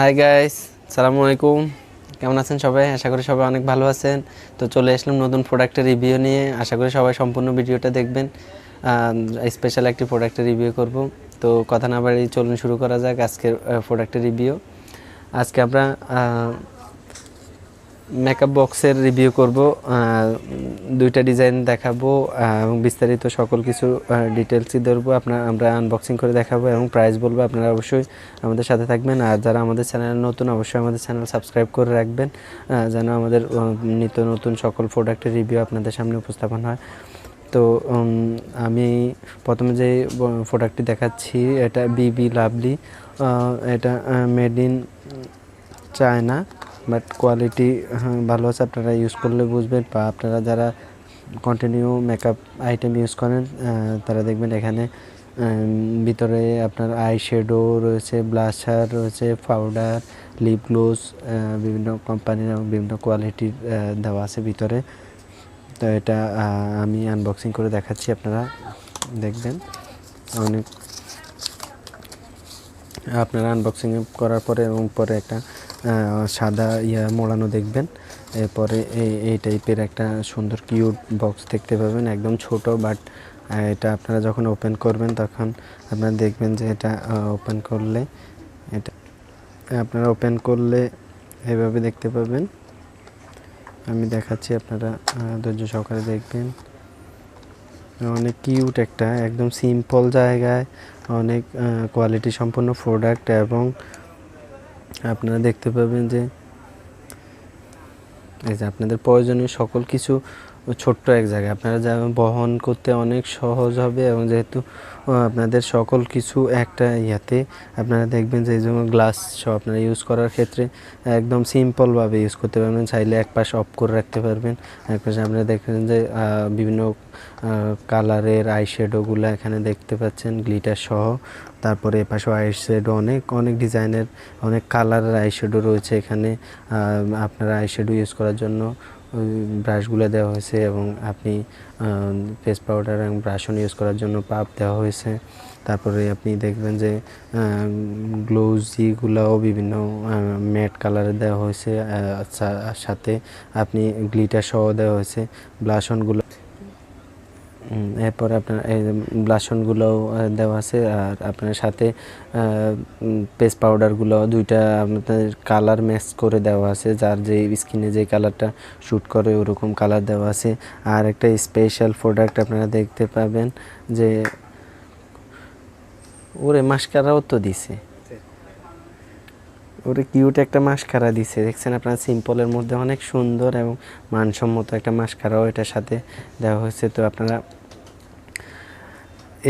Hi guys, সালামু আলাইকুম। কেমন আছেন সবাই? আশা করি সবাই অনেক ভালো আছেন। তো চলে আসলাম নতুন প্রোডাক্টের রিভিউ নিয়ে। আশা করি সবাই সম্পূর্ণ ভিডিওটা দেখবেন। স্পেশাল একটি প্রোডাক্টের রিভিউ করব। তো কথা না বাড়িয়ে চলুন শুরু করা যাক আজকের প্রোডাক্টের রিভিউ। আজকে আমরা মেকআপ বক্সের রিভিউ করব, দুইটা ডিজাইন দেখাবো এবং বিস্তারিত সকল কিছু ডিটেলসই ধরবো। আমরা আনবক্সিং করে দেখাবো এবং প্রাইস বলবো। আপনারা অবশ্যই আমাদের সাথে থাকবেন। আর যারা আমাদের চ্যানেল নতুন, অবশ্যই আমাদের চ্যানেল সাবস্ক্রাইব করে রাখবেন, যেন আমাদের নিত্য নতুন সকল প্রোডাক্টের রিভিউ আপনাদের সামনে উপস্থাপন হয়। তো আমি প্রথমে যে প্রোডাক্টটি দেখাচ্ছি, এটা B.BLovely। এটা made in China, but quality ভালো আছে। আপনারা ইউজ করলে বুঝবেন, বা আপনারা যারা কন্টিনিউ মেকআপ আইটেম ইউজ করেন তারা দেখবেন এখানে ভিতরে আপনার আই শ্যাডো রয়েছে, ব্লাশার রয়েছে, পাউডার, লিপ গ্লোস, বিভিন্ন কোম্পানির এবং বিভিন্ন কোয়ালিটির দেওয়া আছে ভিতরে। তো এটা আমি আনবক্সিং করে দেখাচ্ছি, আপনারা দেখবেন। আপনারা আনবক্সিং করার পরে এবং পরে একটা সাদা মোড়ানো দেখবেন। এরপরে এই টাইপের একটা সুন্দর কিউট বক্স দেখতে পাবেন, একদম ছোট। বাট এটা আপনারা যখন ওপেন করবেন তখন আপনারা দেখবেন যে এটা ওপেন করলে এভাবে দেখতে পাবেন। আমি দেখাচ্ছি, আপনারা ধৈর্য সহকারে দেখবেন। অনেক কিউট একটা, একদম সিম্পল জায়গায় অনেক কোয়ালিটি সম্পন্ন প্রোডাক্ট। এবং আপনারা দেখতে পাবেন যে এই যে আপনাদের প্রয়োজনীয় সকল কিছু ছোট্ট এক জায়গায় আপনারা যা বহন করতে অনেক সহজ হবে। এবং যেহেতু আপনাদের সকল কিছু একটা আপনারা দেখবেন যে এই জন্য গ্লাস সহ আপনারা ইউজ করার ক্ষেত্রে একদম সিম্পলভাবে ইউজ করতে পারবেন। চাইলে এক পাশ অফ করে রাখতে পারবেন, এক পাশে আপনারা দেখবেন যে বিভিন্ন কালারের আই শ্যাডোগুলো এখানে দেখতে পাচ্ছেন, গ্লিটার সহ। তারপরে এপাশেও আই শ্যাডো অনেক ডিজাইনের, অনেক কালারের আই শ্যাডো রয়েছে এখানে। আপনারা আই শ্যাডো ইউজ করার জন্য ওই ব্রাশগুলো দেওয়া হয়েছে, এবং আপনি ফেস পাউডার এবং ব্রাশন ইউজ করার জন্য পাপ দেওয়া হয়েছে। তারপরে আপনি দেখবেন যে গ্লোজিগুলোও বিভিন্ন ম্যাট কালারে দেওয়া হয়েছে, সাথে আপনি গ্লিটার সহ দেওয়া হয়েছে ব্লাশনগুলো। এরপর আপনার এই ব্লাশনগুলোও দেওয়া আছে। আর আপনার সাথে পেস্ট পাউডারগুলো দুইটা আপনাদের কালার ম্যাচ করে দেওয়া আছে, যার যে স্কিনে যে কালারটা শ্যুট করে ওরকম কালার দেওয়া আছে। আর একটা স্পেশাল প্রোডাক্ট আপনারা দেখতে পাবেন যে ওরে মাস্কারাও তো দিছে, ওরে কিউট একটা মাস্কারা দিছে, দেখছেন আপনারা? সিম্পলের মধ্যে অনেক সুন্দর এবং মানসম্মত একটা মাস্কারাও এটার সাথে দেওয়া হয়েছে। তো আপনারা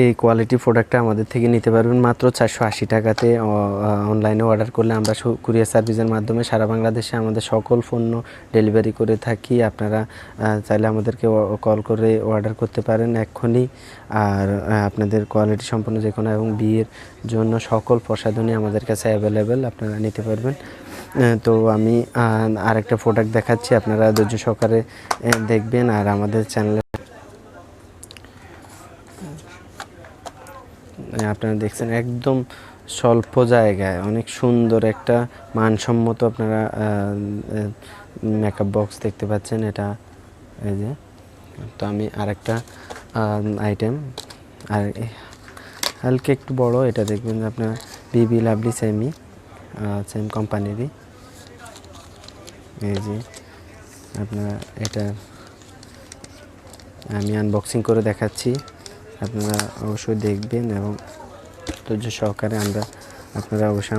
এই কোয়ালিটি প্রোডাক্টটা আমাদের থেকে নিতে পারবেন মাত্র 480 টাকাতে। অনলাইনে অর্ডার করলে আমরা কুরিয়ার সার্ভিসের মাধ্যমে সারা বাংলাদেশে আমাদের সকল পণ্য ডেলিভারি করে থাকি। আপনারা চাইলে আমাদেরকে কল করে অর্ডার করতে পারেন এক্ষুনি। আর আপনাদের কোয়ালিটি সম্পন্ন যে কোনো এবং বিয়ের জন্য সকল প্রসাধনী আমাদের কাছে অ্যাভেলেবেল, আপনারা নিতে পারবেন। তো আমি আরেকটা প্রোডাক্ট দেখাচ্ছি, আপনারা ধৈর্য সহকারে দেখবেন। আর আমাদের চ্যানেলে আপনারা দেখছেন একদম স্বল্প জায়গায় অনেক সুন্দর একটা মানসম্মত আপনারা মেকআপ বক্স দেখতে পাচ্ছেন। এটা এই যে, তো আমি আরেকটা আইটেম, আর হালকা একটু বড়, এটা দেখবেন আপনার B.BLovely সেম কোম্পানিরই। এই যে আপনারা এটা আমি আনবক্সিং করে দেখাচ্ছি, আপনারা অবশ্যই দেখবেন এবং ধৈর্য সহকারে। আপনারা অবশ্যই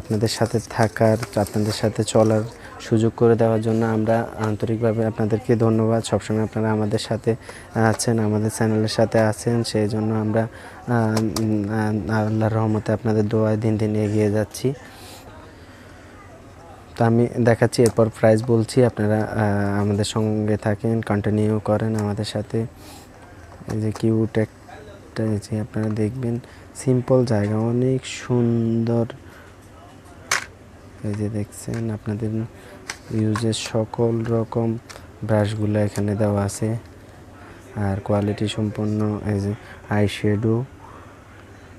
আপনাদের সাথে থাকার, আপনাদের সাথে চলার সুযোগ করে দেওয়ার জন্য আমরা আন্তরিকভাবে আপনাদেরকে ধন্যবাদ। সবসময় আপনারা আমাদের সাথে আছেন, আমাদের চ্যানেলের সাথে আছেন, সেই জন্য আমরা আল্লাহর রহমতে আপনাদের দোয়ায় দিন দিন এগিয়ে যাচ্ছি। তো আমি দেখাচ্ছি, এরপর প্রাইস বলছি, আপনারা আমাদের সঙ্গে থাকেন, কন্টিনিউ করেন আমাদের সাথে। এই যে কিউট একটা, এই যে আপনারা দেখবেন সিম্পল জায়গা, অনেক সুন্দর। এই যে দেখছেন আপনাদের ইউজের সকল রকম ব্রাশগুলো এখানে দেওয়া আছে। আর কোয়ালিটি সম্পন্ন এই যে আই শ্যাডো,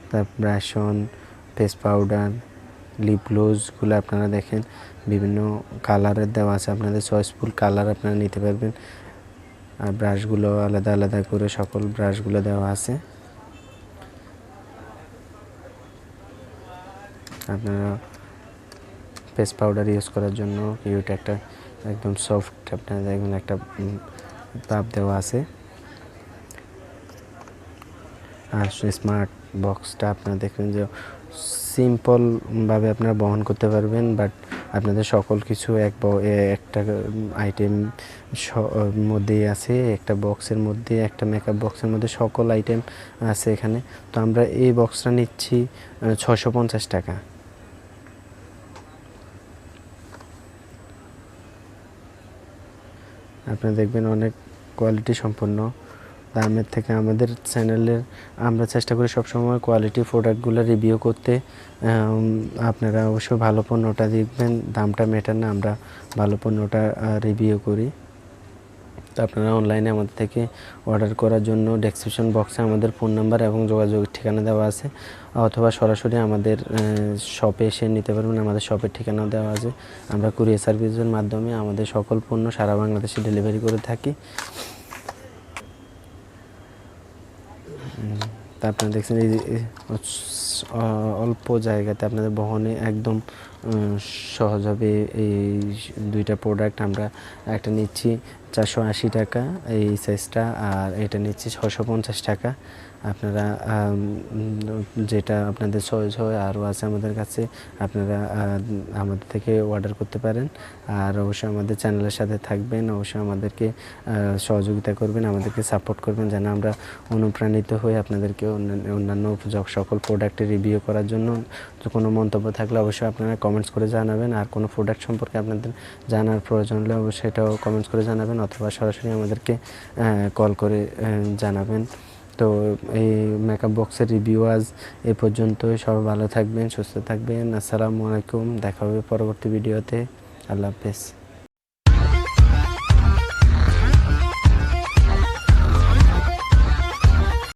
তার ব্রাশন, ফেস পাউডার, লিপ গ্লোজগুলো আপনারা দেখেন বিভিন্ন কালারের দেওয়া আছে, আপনাদের চয়েসফুল কালার আপনারা নিতে পারবেন। আর ব্রাশগুলো আলাদা আলাদা করে সকল ব্রাশগুলো দেওয়া আছে। আপনারা ফেস পাউডার ইউজ করার জন্য কিউট একটা একদম সফট আপনারা দেখবেন একটা পাপ দেওয়া আছে। আর স্মার্ট বক্সটা আপনারা দেখবেন যে সিম্পলভাবে আপনারা বহন করতে পারবেন, বাট আপনাদের সকল কিছু একটা আইটেম মধ্যেই আছে, একটা বক্সের মধ্যে, একটা মেকআপ বক্সের মধ্যে সকল আইটেম আছে এখানে। তো আমরা এই বক্সটা নিচ্ছি 650 টাকা। আপনারা দেখবেন অনেক কোয়ালিটি সম্পন্ন দামের থেকে। আমাদের চ্যানেলের আমরা চেষ্টা করি সবসময় কোয়ালিটি প্রোডাক্টগুলো রিভিউ করতে। আপনারা অবশ্যই ভালো পণ্যটা দেখবেন, দামটা ম্যাটার না, আমরা ভালো পণ্যটা রিভিউ করি। তো আপনারা অনলাইনে আমাদের থেকে অর্ডার করার জন্য ডেসক্রিপশন বক্সে আমাদের ফোন নাম্বার এবং যোগাযোগের ঠিকানা দেওয়া আছে, অথবা সরাসরি আমাদের শপে এসে নিতে পারবেন। আমাদের শপের ঠিকানা দেওয়া আছে। আমরা কুরিয়ার সার্ভিসের মাধ্যমে আমাদের সকল পণ্য সারা বাংলাদেশে ডেলিভারি করে থাকি। তা আপনারা দেখছেন এই অল্প জায়গাতে আপনাদের বহনে একদম সহজ হবে এই দুইটা প্রোডাক্ট। আমরা একটা নিচ্ছি 480 টাকা এই সাইজটা, আর এটা নিচ্ছি 650 টাকা। আপনারা যেটা আপনাদের চয়েস হয় আরও আছে আমাদের কাছে, আপনারা আমাদের থেকে অর্ডার করতে পারেন। আর অবশ্যই আমাদের চ্যানেলের সাথে থাকবেন, অবশ্যই আমাদেরকে সহযোগিতা করবেন, আমাদেরকে সাপোর্ট করবেন, যেন আমরা অনুপ্রাণিত হই আপনাদেরকে অন্যান্য সকল প্রোডাক্টের রিভিউ করার জন্য। তো কোনো মন্তব্য থাকলে অবশ্যই আপনারা কমেন্টস করে জানাবেন। আর কোনো প্রোডাক্ট সম্পর্কে আপনাদের জানার প্রয়োজন হলে অবশ্যই এটাও কমেন্টস করে জানাবেন, অথবা সরাসরি আমাদেরকে কল করে জানাবেন। তো এই মেকআপ বক্সের রিভিউ আজ এই পর্যন্তই। সবাই ভালো থাকবেন, সুস্থ থাকবেন। আসসালামু আলাইকুম। দেখা হবে পরবর্তী ভিডিওতে। আল্লাহ হাফেজ।